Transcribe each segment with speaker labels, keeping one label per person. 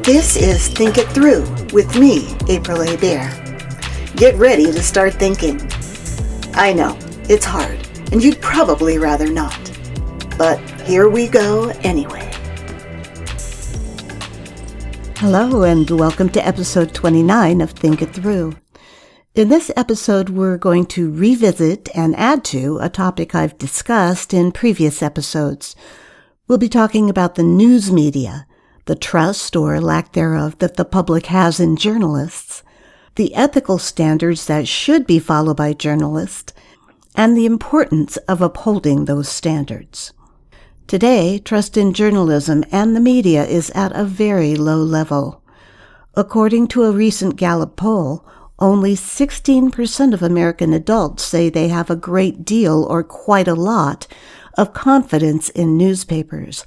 Speaker 1: This is Think It Through with me, April A. Bear. Get ready to start thinking. I know, it's hard, and you'd probably rather not. But here we go anyway. Hello, and welcome to episode 29 of Think It Through. In this episode, we're going to revisit and add to a topic I've discussed in previous episodes. We'll be talking about the news media, the trust or lack thereof that the public has in journalists, the ethical standards that should be followed by journalists, and the importance of upholding those standards. Today, trust in journalism and the media is at a very low level. According to a recent Gallup poll, only 16% of American adults say they have a great deal or quite a lot of confidence in newspapers,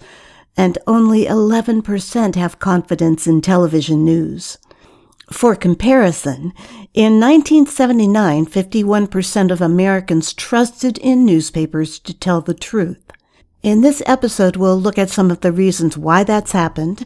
Speaker 1: and only 11% have confidence in television news. For comparison, in 1979, 51% of Americans trusted in newspapers to tell the truth. In this episode, we'll look at some of the reasons why that's happened,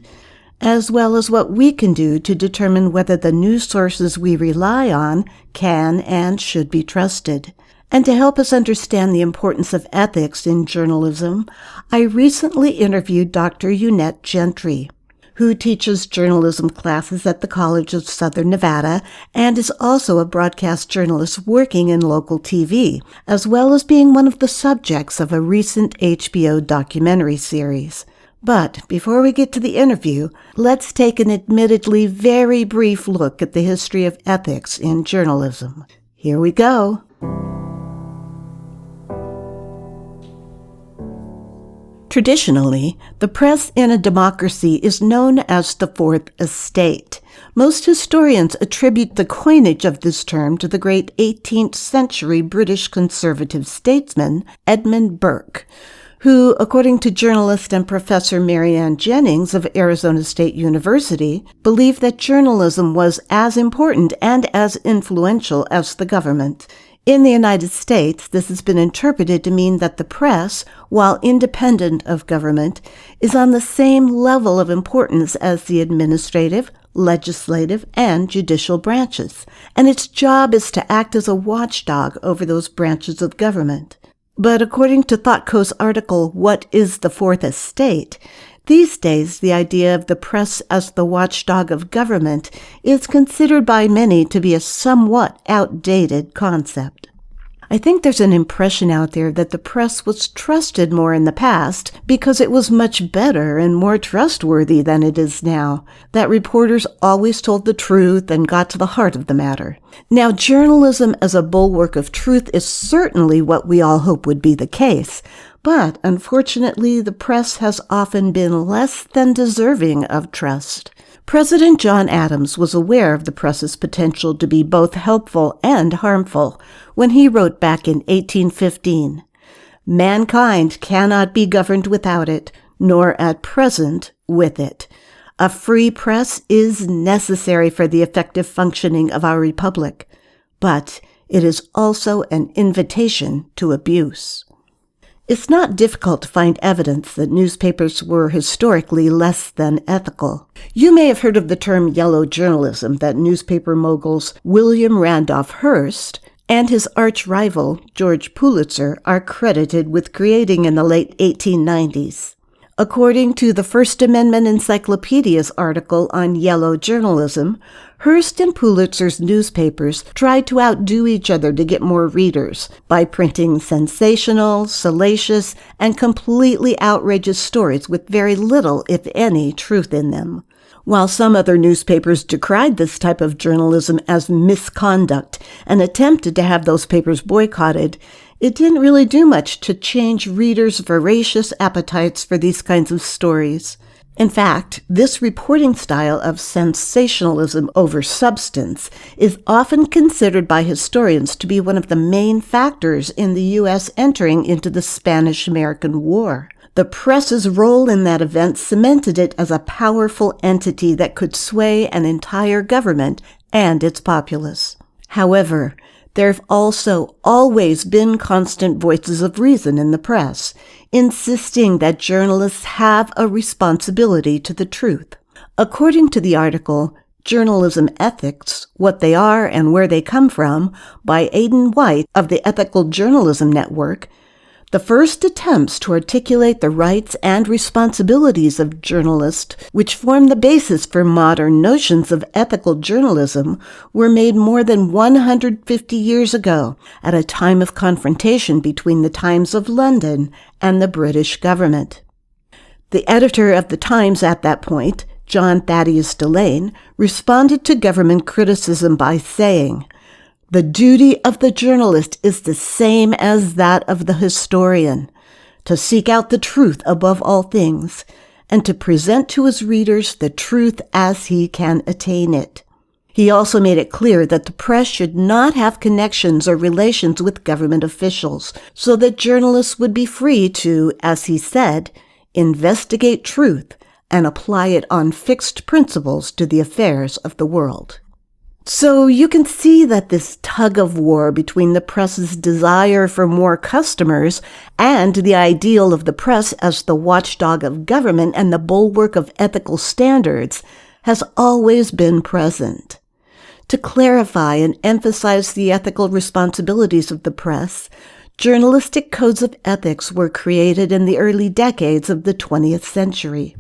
Speaker 1: as well as what we can do to determine whether the news sources we rely on can and should be trusted. And to help us understand the importance of ethics in journalism, I recently interviewed Dr. Eunette Gentry, who teaches journalism classes at the College of Southern Nevada and is also a broadcast journalist working in local TV, as well as being one of the subjects of a recent HBO documentary series. But before we get to the interview, let's take an admittedly very brief look at the history of ethics in journalism. Here we go. Traditionally, the press in a democracy is known as the Fourth Estate. Most historians attribute the coinage of this term to the great 18th century British conservative statesman Edmund Burke, who, according to journalist and Professor Marianne Jennings of Arizona State University, believed that journalism was as important and as influential as the government. In the United States, this has been interpreted to mean that the press, while independent of government, is on the same level of importance as the administrative, legislative, and judicial branches, and its job is to act as a watchdog over those branches of government. But according to ThoughtCo's article, What is the Fourth Estate?, these days, the idea of the press as the watchdog of government is considered by many to be a somewhat outdated concept. I think there's an impression out there that the press was trusted more in the past because it was much better and more trustworthy than it is now, that reporters always told the truth and got to the heart of the matter. Now, journalism as a bulwark of truth is certainly what we all hope would be the case, but unfortunately, the press has often been less than deserving of trust. President John Adams was aware of the press's potential to be both helpful and harmful when he wrote back in 1815, "Mankind cannot be governed without it, nor at present with it. A free press is necessary for the effective functioning of our republic, but it is also an invitation to abuse." It's not difficult to find evidence that newspapers were historically less than ethical. You may have heard of the term yellow journalism that newspaper moguls William Randolph Hearst and his arch-rival George Pulitzer are credited with creating in the late 1890s. According to the First Amendment Encyclopedia's article on yellow journalism, Hearst and Pulitzer's newspapers tried to outdo each other to get more readers by printing sensational, salacious, and completely outrageous stories with very little, if any, truth in them. While some other newspapers decried this type of journalism as misconduct and attempted to have those papers boycotted, it didn't really do much to change readers' voracious appetites for these kinds of stories. In fact, this reporting style of sensationalism over substance is often considered by historians to be one of the main factors in the U.S. entering into the Spanish-American War. The press's role in that event cemented it as a powerful entity that could sway an entire government and its populace. However, there have also always been constant voices of reason in the press, insisting that journalists have a responsibility to the truth. According to the article, Journalism Ethics, What They Are and Where They Come From, by Aidan White of the Ethical Journalism Network, the first attempts to articulate the rights and responsibilities of journalists, which form the basis for modern notions of ethical journalism, were made more than 150 years ago, at a time of confrontation between the Times of London and the British government. The editor of the Times at that point, John Thaddeus Delane, responded to government criticism by saying, "The duty of the journalist is the same as that of the historian, to seek out the truth above all things, and to present to his readers the truth as he can attain it." He also made it clear that the press should not have connections or relations with government officials, so that journalists would be free to, as he said, investigate truth and apply it on fixed principles to the affairs of the world. So you can see that this tug of war between the press's desire for more customers and the ideal of the press as the watchdog of government and the bulwark of ethical standards has always been present. To clarify and emphasize the ethical responsibilities of the press, journalistic codes of ethics were created in the early decades of the 20th century.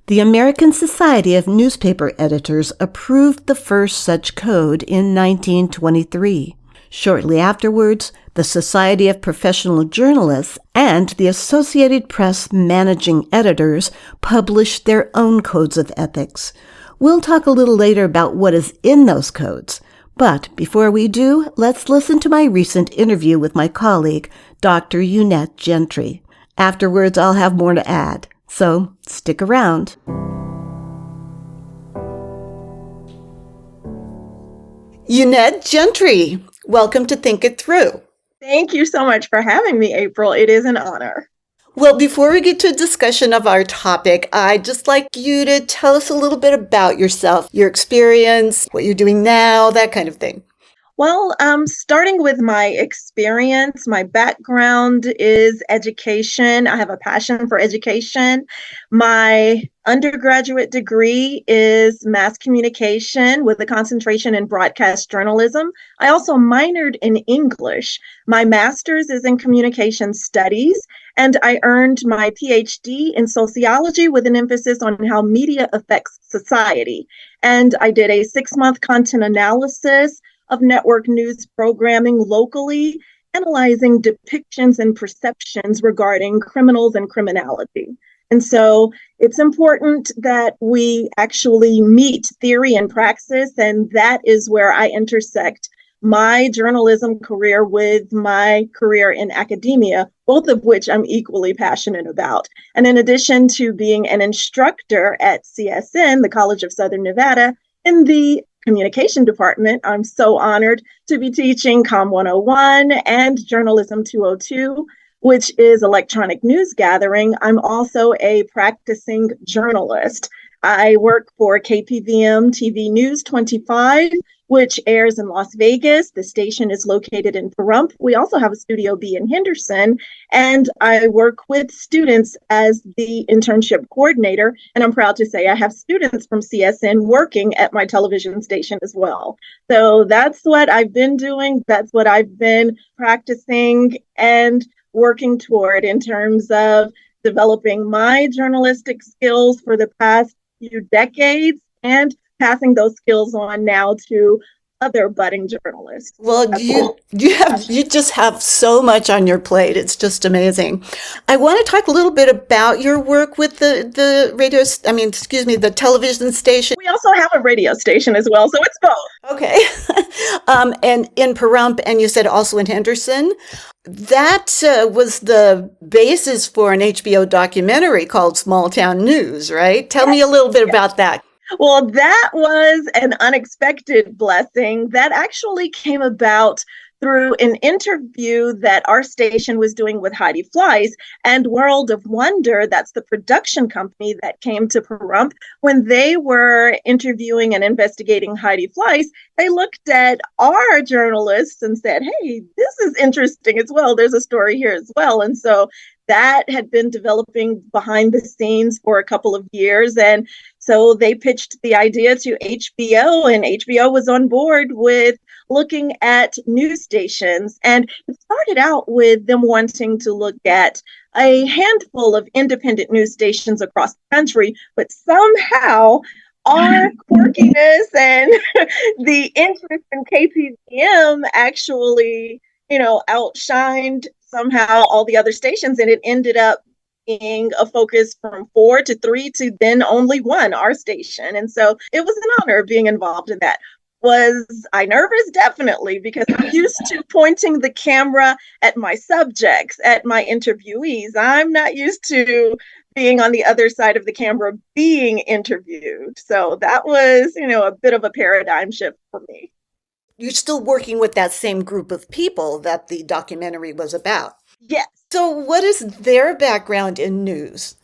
Speaker 1: The American Society of Newspaper Editors approved the first such code in 1923. Shortly afterwards, the Society of Professional Journalists and the Associated Press Managing Editors published their own codes of ethics. We'll talk a little later about what is in those codes. But before we do, let's listen to my recent interview with my colleague, Dr. Eunette Gentry. Afterwards, I'll have more to add. So stick around. Eunette Gentry, welcome to Think It Through.
Speaker 2: Thank you so much for having me, April. It is an honor.
Speaker 1: Well, before we get to a discussion of our topic, I'd just like you to tell us a little bit about yourself, your experience, what you're doing now, that kind of thing.
Speaker 2: Well, starting with my experience, my background is education. I have a passion for education. My undergraduate degree is mass communication with a concentration in broadcast journalism. I also minored in English. My master's is in communication studies, and I earned my PhD in sociology with an emphasis on how media affects society. And I did a 6-month content analysis of network news programming locally, analyzing depictions and perceptions regarding criminals and criminality. And so it's important that we actually meet theory and praxis, and that is where I intersect my journalism career with my career in academia, both of which I'm equally passionate about. And in addition to being an instructor at CSN, the College of Southern Nevada, in the communication department, I'm so honored to be teaching Com 101 and Journalism 202, which is electronic news gathering. I'm also a practicing journalist. I work for KPVM TV News 25, which airs in Las Vegas. The station is located in Pahrump. We also have a Studio B in Henderson, and I work with students as the internship coordinator. And I'm proud to say I have students from CSN working at my television station as well. So that's what I've been doing. That's what I've been practicing and working toward in terms of developing my journalistic skills for the past few decades and passing those skills on now to other budding journalists.
Speaker 1: Well, you just have so much on your plate. It's just amazing. I want to talk a little bit about your work with the the television station.
Speaker 2: We also have a radio station as well, so it's both.
Speaker 1: Okay. And in Pahrump, and you said also in Henderson. That was the basis for an HBO documentary called Small Town News, right? Tell me a little bit about that.
Speaker 2: Well, that was an unexpected blessing that actually came about through an interview that our station was doing with Heidi Fleiss and World of Wonder, that's the production company that came to Pahrump. When they were interviewing and investigating Heidi Fleiss, they looked at our journalists and said, hey, this is interesting as well. There's a story here as well. And so that had been developing behind the scenes for a couple of years. And so they pitched the idea to HBO, and HBO was on board with looking at news stations. And it started out with them wanting to look at a handful of independent news stations across the country, but somehow our quirkiness and the interest in KPVM actually, outshined somehow all the other stations, and it ended up being a focus from 4 to 3 to then only 1, our station. And so it was an honor being involved in that. Was I nervous? Definitely, because I'm used to pointing the camera at my subjects, at my interviewees. I'm not used to being on the other side of the camera being interviewed. So that was, a bit of a paradigm shift for me.
Speaker 1: You're still working with that same group of people that the documentary was about.
Speaker 2: Yes.
Speaker 1: So, what is their background in news?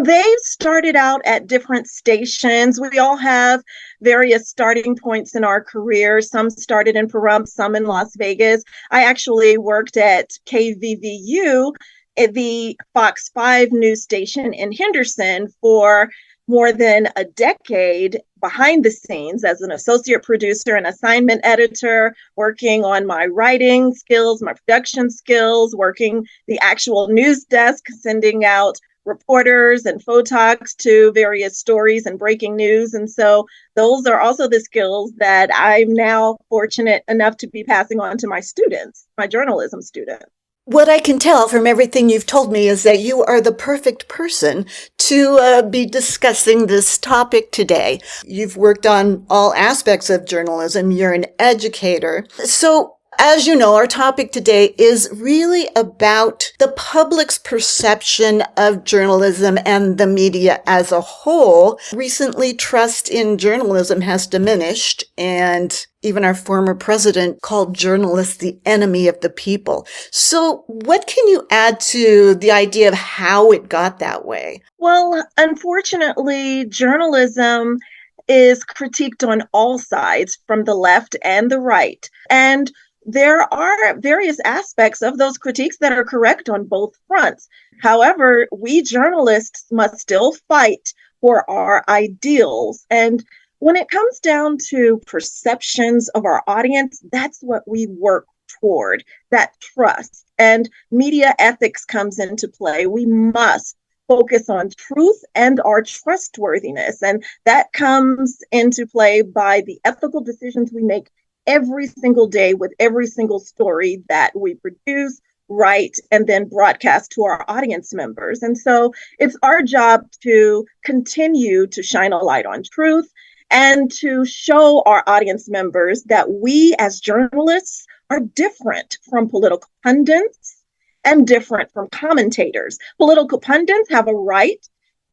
Speaker 2: They started out at different stations. We all have various starting points in our career. Some started in Pahrump, some in Las Vegas. I actually worked at KVVU, at the Fox 5 news station in Henderson, for more than a decade behind the scenes as an associate producer and assignment editor, working on my writing skills, my production skills, working the actual news desk, sending out reporters and photogs to various stories and breaking news. And so those are also the skills that I'm now fortunate enough to be passing on to my students, my journalism students.
Speaker 1: What I can tell from everything you've told me is that you are the perfect person to be discussing this topic today. You've worked on all aspects of journalism. You're an educator. So, as you know, our topic today is really about the public's perception of journalism and the media as a whole. Recently, trust in journalism has diminished, and even our former president called journalists the enemy of the people. So what can you add to the idea of how it got that way?
Speaker 2: Well, unfortunately, journalism is critiqued on all sides, from the left and the right. And there are various aspects of those critiques that are correct on both fronts. However, we journalists must still fight for our ideals. And when it comes down to perceptions of our audience, that's what we work toward, that trust. And media ethics comes into play. We must focus on truth and our trustworthiness. And that comes into play by the ethical decisions we make every single day with every single story that we produce, write, and then broadcast to our audience members. And so it's our job to continue to shine a light on truth and to show our audience members that we as journalists are different from political pundits and different from commentators. Political pundits have a right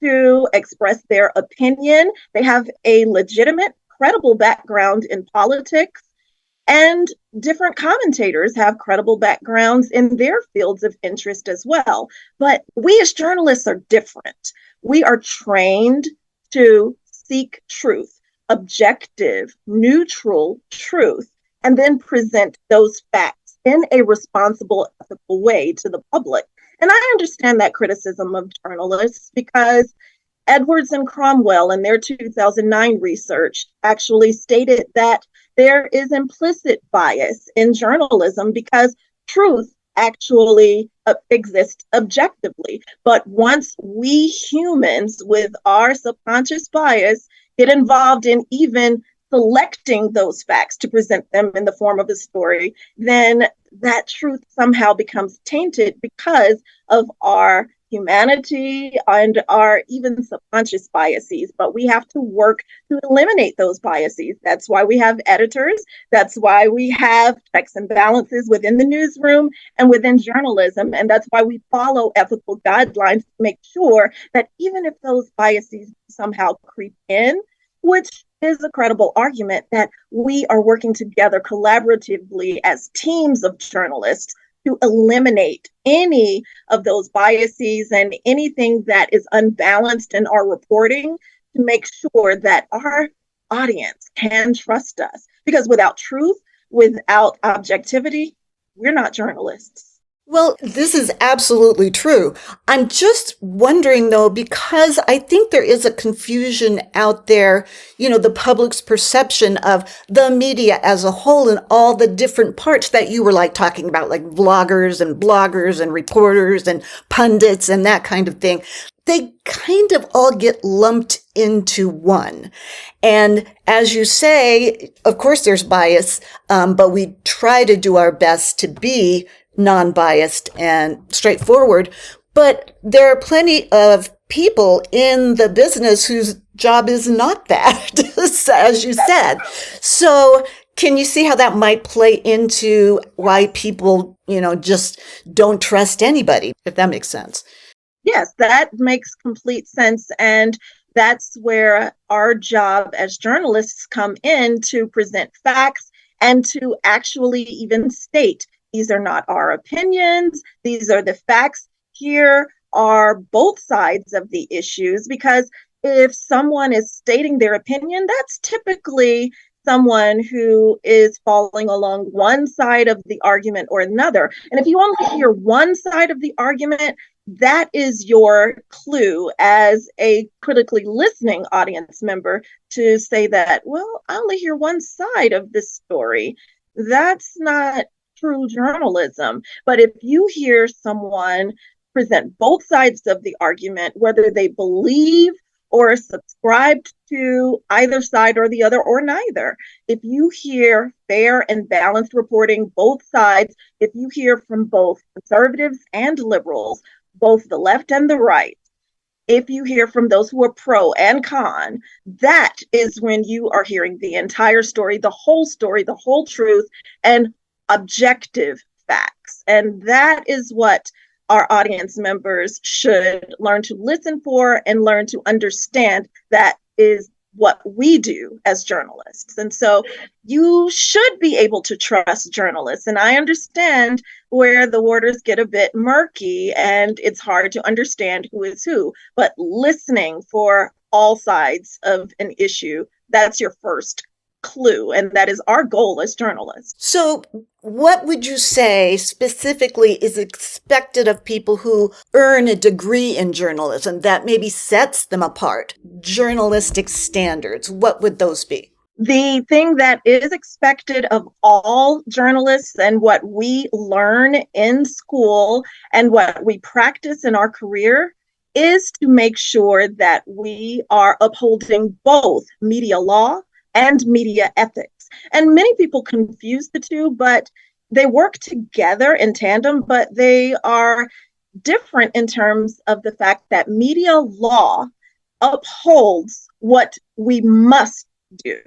Speaker 2: to express their opinion. They have a legitimate, credible background in politics. And different commentators have credible backgrounds in their fields of interest as well. But we as journalists are different. We are trained to seek truth, objective, neutral truth, and then present those facts in a responsible, ethical way to the public. And I understand that criticism of journalists because Edwards and Cromwell in their 2009 research actually stated that there is implicit bias in journalism because truth actually exists objectively. But once we humans with our subconscious bias get involved in even selecting those facts to present them in the form of a story, then that truth somehow becomes tainted because of our humanity and our even subconscious biases. But we have to work to eliminate those biases. That's why we have editors. That's why we have checks and balances within the newsroom and within journalism. And that's why we follow ethical guidelines to make sure that even if those biases somehow creep in, which is a credible argument that we are working together collaboratively as teams of journalists to eliminate any of those biases and anything that is unbalanced in our reporting to make sure that our audience can trust us. Because without truth, without objectivity, we're not journalists.
Speaker 1: Well, this is absolutely true. I'm just wondering though, because I think there is a confusion out there, the public's perception of the media as a whole and all the different parts that you were like talking about, like vloggers and bloggers and reporters and pundits and that kind of thing. They kind of all get lumped into one. And as you say, of course there's bias, but we try to do our best to be non-biased and straightforward. But there are plenty of people in the business whose job is not that, as you said. So can you see how that might play into why people, just don't trust anybody, if that makes sense?
Speaker 2: Yes, that makes complete sense. And that's where our job as journalists come in to present facts and to actually even state these are not our opinions. These are the facts. Here are both sides of the issues, because if someone is stating their opinion, that's typically someone who is falling along one side of the argument or another. And if you only hear one side of the argument, that is your clue as a critically listening audience member to say that, well, I only hear one side of this story. That's not true journalism. But if you hear someone present both sides of the argument, whether they believe or subscribe to either side or the other or neither, if you hear fair and balanced reporting, both sides, if you hear from both conservatives and liberals, both the left and the right, if you hear from those who are pro and con, that is when you are hearing the entire story, the whole truth, and objective facts. And that is what our audience members should learn to listen for and learn to understand. That is what we do as journalists. And so you should be able to trust journalists. And I understand where the waters get a bit murky and it's hard to understand who is who, but listening for all sides of an issue, that's your first clue. And that is our goal as journalists.
Speaker 1: So what would you say specifically is expected of people who earn a degree in journalism that maybe sets them apart? Journalistic standards, what would those be?
Speaker 2: The thing that is expected of all journalists and what we learn in school and what we practice in our career is to make sure that we are upholding both media law and media ethics. And many people confuse the two, but they work together in tandem, but they are different in terms of the fact that media law upholds what we must do.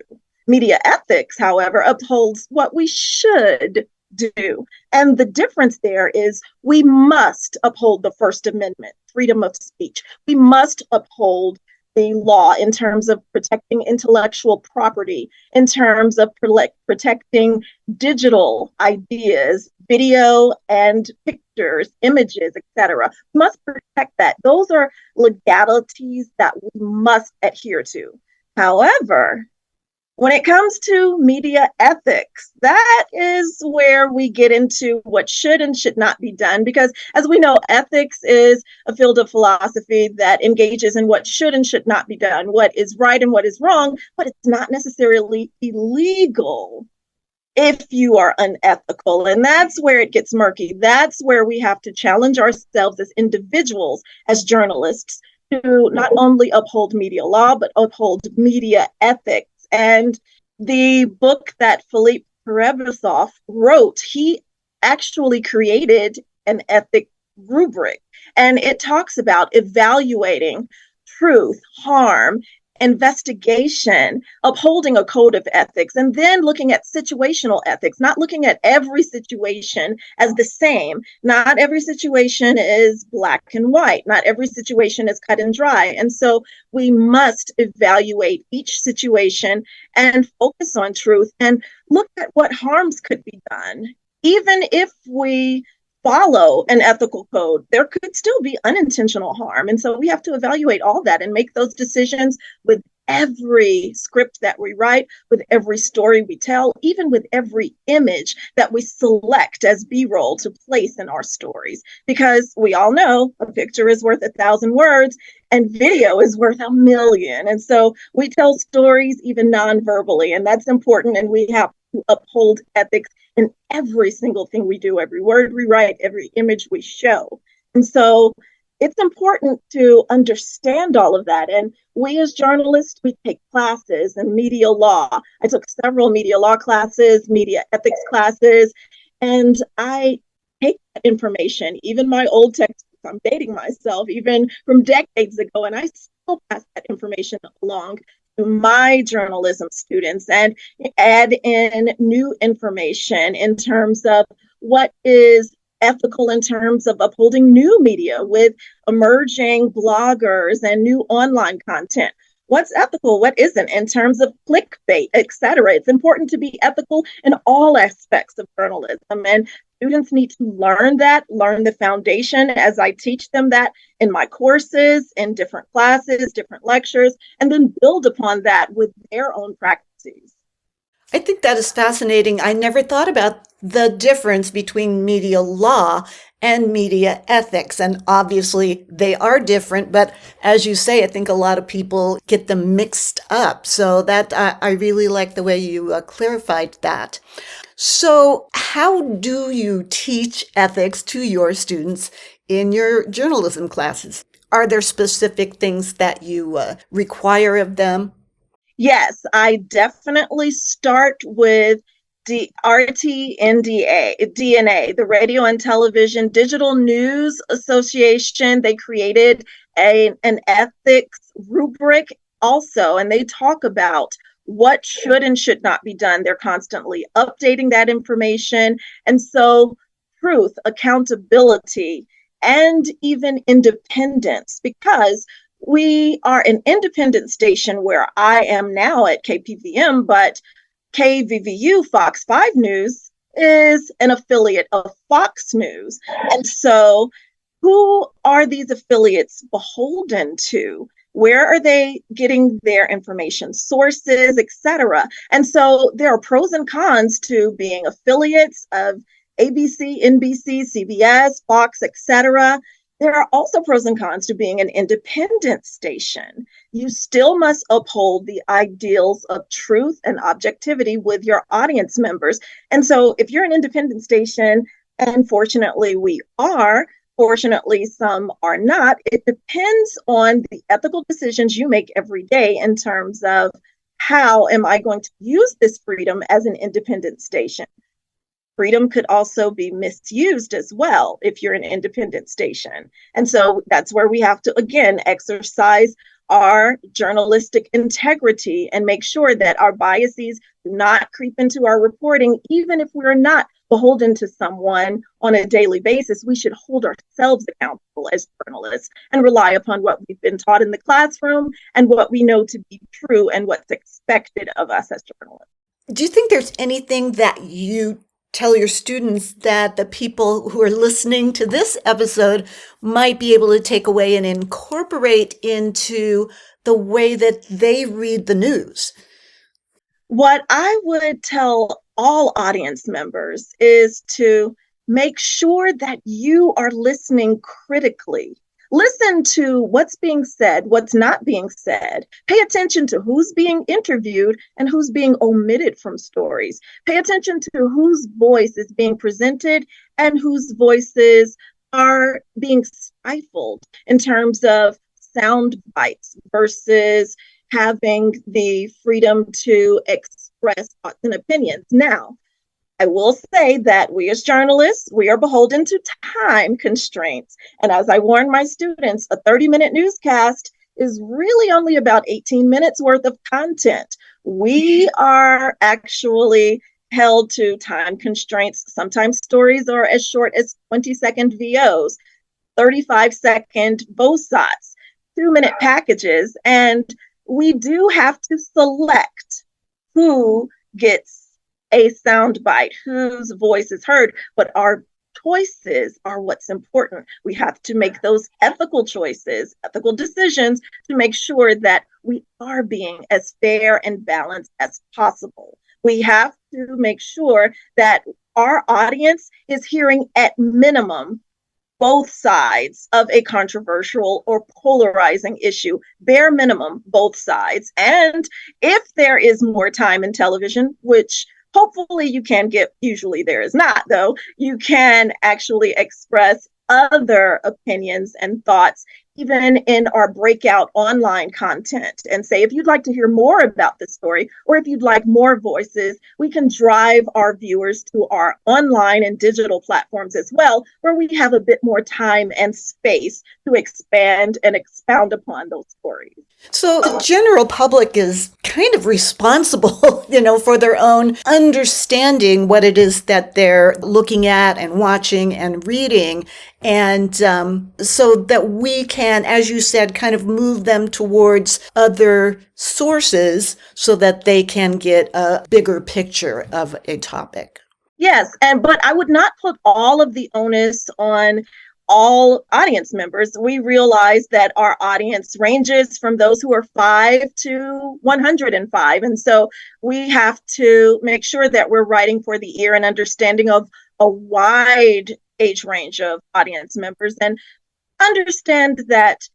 Speaker 2: Media ethics, however, upholds what we should do. And the difference there is we must uphold the First Amendment, freedom of speech. We must uphold the law in terms of protecting intellectual property, in terms of protecting digital ideas, video and pictures, images, etc. We must protect that. Those are legalities that we must adhere to. However, when it comes to media ethics, that is where we get into what should and should not be done. Because as we know, ethics is a field of philosophy that engages in what should and should not be done, what is right and what is wrong, but it's not necessarily illegal if you are unethical. And that's where it gets murky. That's where we have to challenge ourselves as individuals, as journalists, to not only uphold media law, but uphold media ethics. And the book that Philippe Perevsov wrote, he actually created an ethic rubric, and it talks about evaluating truth, harm, investigation, upholding a code of ethics, and then looking at situational ethics, not looking at every situation as the same. Not every situation is black and white. Not every situation is cut and dry. And so we must evaluate each situation and focus on truth and look at what harms could be done. Even if we follow an ethical code, there could still be unintentional harm. And so we have to evaluate all that and make those decisions with every script that we write, with every story we tell, even with every image that we select as B-roll to place in our stories. Because we all know a picture is worth 1,000 words and video is worth 1,000,000. And so we tell stories even non-verbally, and that's important. And we have to uphold ethics in every single thing we do, every word we write, every image we show. And so it's important to understand all of that. And we as journalists, we take classes in media law. I took several media law classes, media ethics classes, and I take that information, even my old textbooks, I'm dating myself, even from decades ago, and I still pass that information along to my journalism students and add in new information in terms of what is ethical in terms of upholding new media with emerging bloggers and new online content. What's ethical, what isn't in terms of clickbait, et cetera. It's important to be ethical in all aspects of journalism. And students need to learn that, learn the foundation as I teach them that in my courses, in different classes, different lectures, and then build upon that with their own practices.
Speaker 1: I think that is fascinating. I never thought about the difference between media law and media ethics. And obviously they are different, but as you say, I think a lot of people get them mixed up. So that I really like the way you clarified that. So how do you teach ethics to your students in your journalism classes? Are there specific things that you require of them?
Speaker 2: Yes, I definitely start with the DNA, the Radio and Television Digital News Association. They created an ethics rubric also, and they talk about what should and should not be done. They're constantly updating that information. And so truth, accountability, and even independence, because we are an independent station where I am now at KPVM, but KVVU Fox 5 News is an affiliate of Fox News. And so who are these affiliates beholden to? Where are they getting their information sources, et cetera? And so there are pros and cons to being affiliates of ABC, NBC, CBS, Fox, et cetera. There are also pros and cons to being an independent station. You still must uphold the ideals of truth and objectivity with your audience members. And so if you're an independent station, and fortunately we are, fortunately some are not, it depends on the ethical decisions you make every day in terms of how am I going to use this freedom as an independent station. Freedom could also be misused as well if you're an independent station. And so that's where we have to, again, exercise our journalistic integrity and make sure that our biases do not creep into our reporting. Even if we're not beholden to someone on a daily basis, we should hold ourselves accountable as journalists and rely upon what we've been taught in the classroom and what we know to be true and what's expected of us as journalists.
Speaker 1: Do you think there's anything that you tell your students that the people who are listening to this episode might be able to take away and incorporate into the way that they read the news?
Speaker 2: What I would tell all audience members is to make sure that you are listening critically. Listen to what's being said, what's not being said. Pay attention to who's being interviewed and who's being omitted from stories. Pay attention to whose voice is being presented and whose voices are being stifled in terms of sound bites versus having the freedom to express thoughts and opinions. Now, I will say that we as journalists, we are beholden to time constraints. And as I warn my students, a 30-minute newscast is really only about 18 minutes worth of content. We are actually held to time constraints. Sometimes stories are as short as 20-second VOs, 35-second both sides, 2-minute packages, and we do have to select who gets a soundbite, whose voice is heard, but our choices are what's important. We have to make those ethical choices, ethical decisions to make sure that we are being as fair and balanced as possible. We have to make sure that our audience is hearing at minimum both sides of a controversial or polarizing issue, bare minimum, both sides. And if there is more time in television, which hopefully you can get, usually there is not though, you can actually express other opinions and thoughts even in our breakout online content, and say, if you'd like to hear more about the story, or if you'd like more voices, we can drive our viewers to our online and digital platforms as well, where we have a bit more time and space to expand and expound upon those stories.
Speaker 1: So the general public is kind of responsible, for their own understanding what it is that they're looking at and watching and reading. And so that we can, as you said, kind of move them towards other sources so that they can get a bigger picture of a topic.
Speaker 2: Yes, but I would not put all of the onus on all audience members. We realize that our audience ranges from those who are 5 to 105. And so we have to make sure that we're writing for the ear and understanding of a wide age range of audience members, and understand that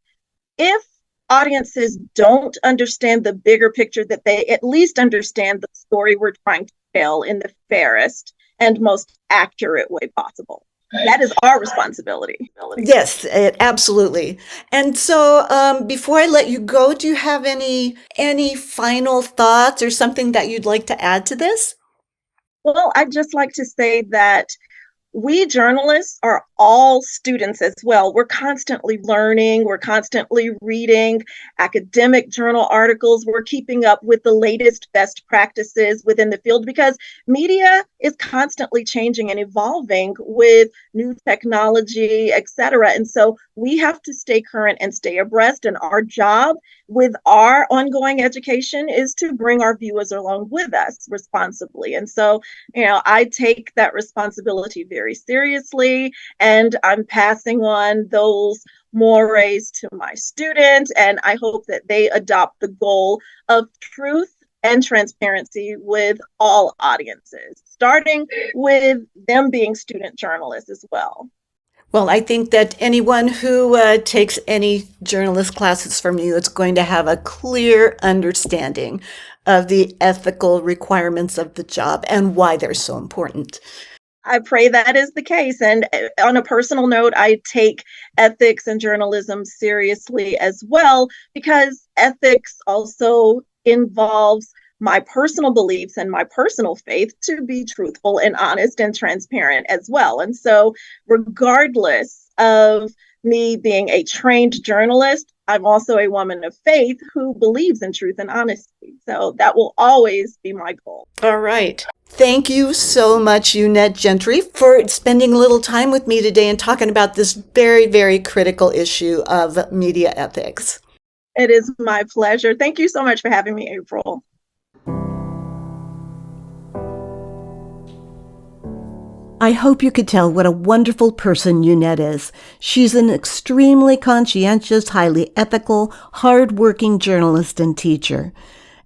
Speaker 2: if audiences don't understand the bigger picture, that they at least understand the story we're trying to tell in the fairest and most accurate way possible. That is our responsibility.
Speaker 1: Yes, absolutely. And so before I let you go, do you have any final thoughts or something that you'd like to add to this?
Speaker 2: Well, I'd just like to say that we journalists are all students as well. We're constantly learning, we're constantly reading academic journal articles, we're keeping up with the latest best practices within the field, because media is constantly changing and evolving with new technology, etc. And so we have to stay current and stay abreast, and our job with our ongoing education is to bring our viewers along with us responsibly. And so, I take that responsibility very seriously, and I'm passing on those mores to my students, and I hope that they adopt the goal of truth and transparency with all audiences, starting with them being student journalists as well.
Speaker 1: Well, I think that anyone who takes any journalist classes from you is going to have a clear understanding of the ethical requirements of the job and why they're so important.
Speaker 2: I pray that is the case. And on a personal note, I take ethics and journalism seriously as well, because ethics also involves my personal beliefs and my personal faith to be truthful and honest and transparent as well. And so regardless of me being a trained journalist, I'm also a woman of faith who believes in truth and honesty. So that will always be my goal.
Speaker 1: All right. Thank you so much, Eunette Gentry, for spending a little time with me today and talking about this very, very critical issue of media ethics.
Speaker 2: It is my pleasure. Thank you so much for having me, April.
Speaker 1: I hope you could tell what a wonderful person Eunette is. She's an extremely conscientious, highly ethical, hard-working journalist and teacher.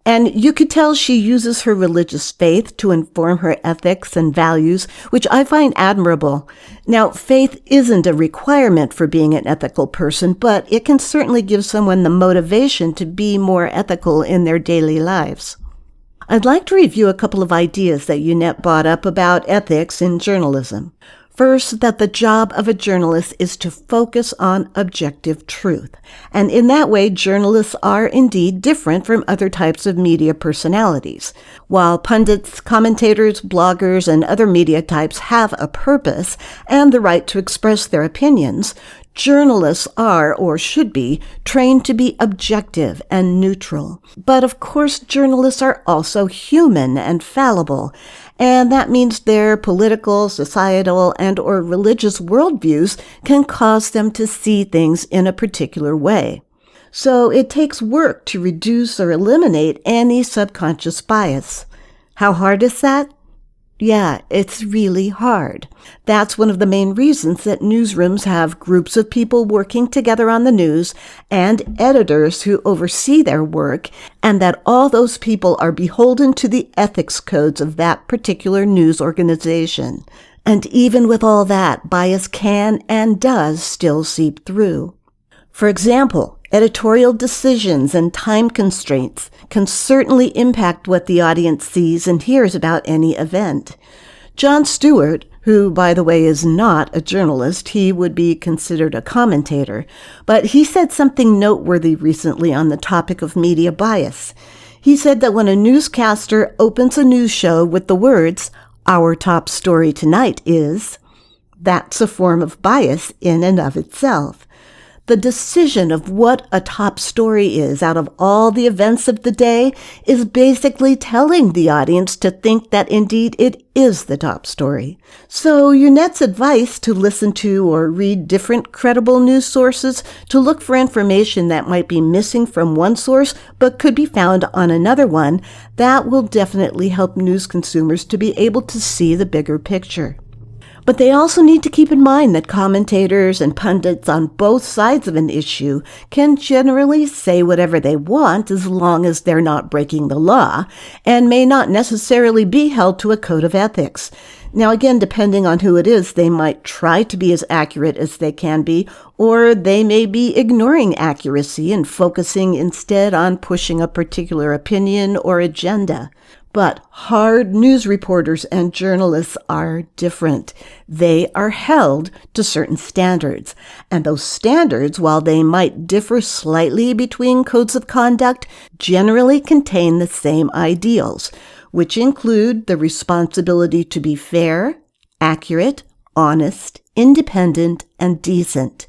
Speaker 1: And you could tell she uses her religious faith to inform her ethics and values, which I find admirable. Now, faith isn't a requirement for being an ethical person, but it can certainly give someone the motivation to be more ethical in their daily lives. I'd like to review a couple of ideas that Eunette brought up about ethics in journalism. First, that the job of a journalist is to focus on objective truth. And in that way, journalists are indeed different from other types of media personalities. While pundits, commentators, bloggers, and other media types have a purpose and the right to express their opinions, Journalists are, or should be, trained to be objective and neutral. But of course, journalists are also human and fallible, and that means their political, societal, and/or religious worldviews can cause them to see things in a particular way. So it takes work to reduce or eliminate any subconscious bias. How hard is that? Yeah, it's really hard. That's one of the main reasons that newsrooms have groups of people working together on the news and editors who oversee their work, and that all those people are beholden to the ethics codes of that particular news organization. And even with all that, bias can and does still seep through. For example, editorial decisions and time constraints can certainly impact what the audience sees and hears about any event. Jon Stewart, who, by the way, is not a journalist, he would be considered a commentator, but he said something noteworthy recently on the topic of media bias. He said that when a newscaster opens a news show with the words, "Our top story tonight is," that's a form of bias in and of itself. The decision of what a top story is out of all the events of the day is basically telling the audience to think that indeed it is the top story. So Eunette's advice to listen to or read different credible news sources, to look for information that might be missing from one source but could be found on another one, that will definitely help news consumers to be able to see the bigger picture. But they also need to keep in mind that commentators and pundits on both sides of an issue can generally say whatever they want as long as they're not breaking the law, and may not necessarily be held to a code of ethics. Now again, depending on who it is, they might try to be as accurate as they can be, or they may be ignoring accuracy and focusing instead on pushing a particular opinion or agenda. But hard news reporters and journalists are different. They are held to certain standards. And those standards, while they might differ slightly between codes of conduct, generally contain the same ideals, which include the responsibility to be fair, accurate, honest, independent, and decent.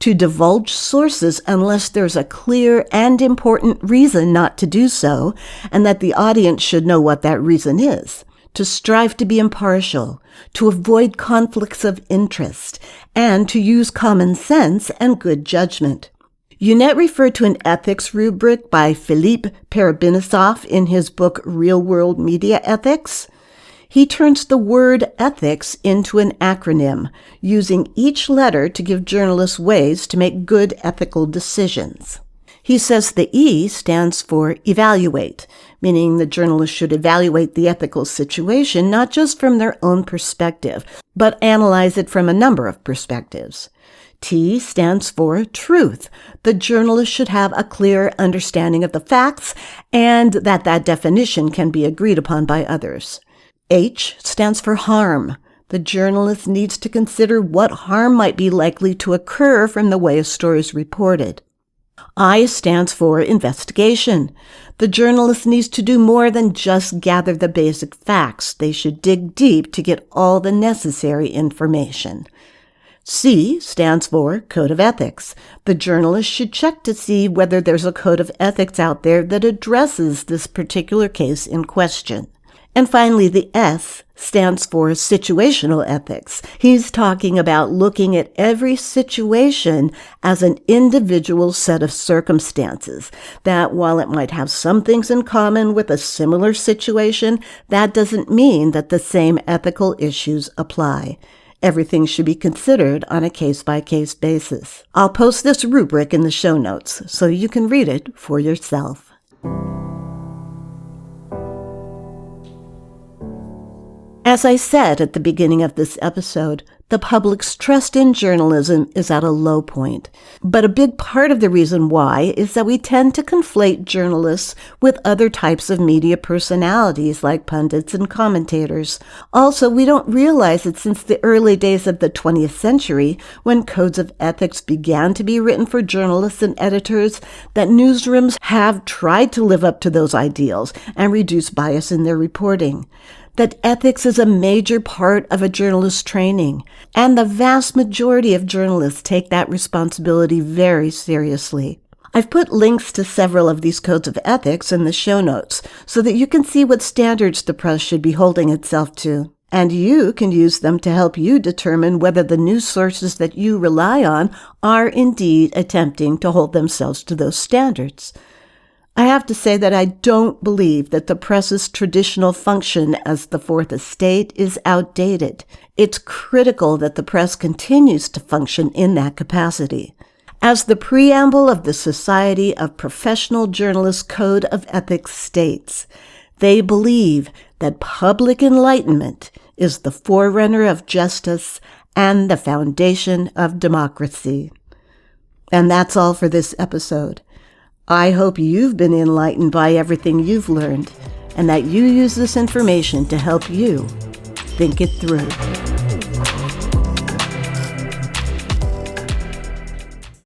Speaker 1: To divulge sources unless there's a clear and important reason not to do so, and that the audience should know what that reason is. To strive to be impartial, to avoid conflicts of interest, and to use common sense and good judgment. Eunette referred to an ethics rubric by Philippe Peribinisoff in his book Real World Media Ethics. He turns the word ethics into an acronym, using each letter to give journalists ways to make good ethical decisions. He says the E stands for evaluate, meaning the journalist should evaluate the ethical situation not just from their own perspective, but analyze it from a number of perspectives. T stands for truth. The journalist should have a clear understanding of the facts and that definition can be agreed upon by others. H stands for harm. The journalist needs to consider what harm might be likely to occur from the way a story is reported. I stands for investigation. The journalist needs to do more than just gather the basic facts. They should dig deep to get all the necessary information. C stands for Code of Ethics. The journalist should check to see whether there's a code of ethics out there that addresses this particular case in question. And finally, the S stands for situational ethics. He's talking about looking at every situation as an individual set of circumstances, that while it might have some things in common with a similar situation, that doesn't mean that the same ethical issues apply. Everything should be considered on a case-by-case basis. I'll post this rubric in the show notes so you can read it for yourself. As I said at the beginning of this episode, the public's trust in journalism is at a low point. But a big part of the reason why is that we tend to conflate journalists with other types of media personalities like pundits and commentators. Also, we don't realize that since the early days of the 20th century, when codes of ethics began to be written for journalists and editors, that newsrooms have tried to live up to those ideals and reduce bias in their reporting. that ethics is a major part of a journalist's training, and the vast majority of journalists take that responsibility very seriously. I've put links to several of these codes of ethics in the show notes so that you can see what standards the press should be holding itself to. And you can use them to help you determine whether the news sources that you rely on are indeed attempting to hold themselves to those standards. I have to say that I don't believe that the press's traditional function as the fourth estate is outdated. It's critical that the press continues to function in that capacity. As the preamble of the Society of Professional Journalists Code of Ethics states, they believe that public enlightenment is the forerunner of justice and the foundation of democracy. And that's all for this episode. I hope you've been enlightened by everything you've learned and that you use this information to help you think it through.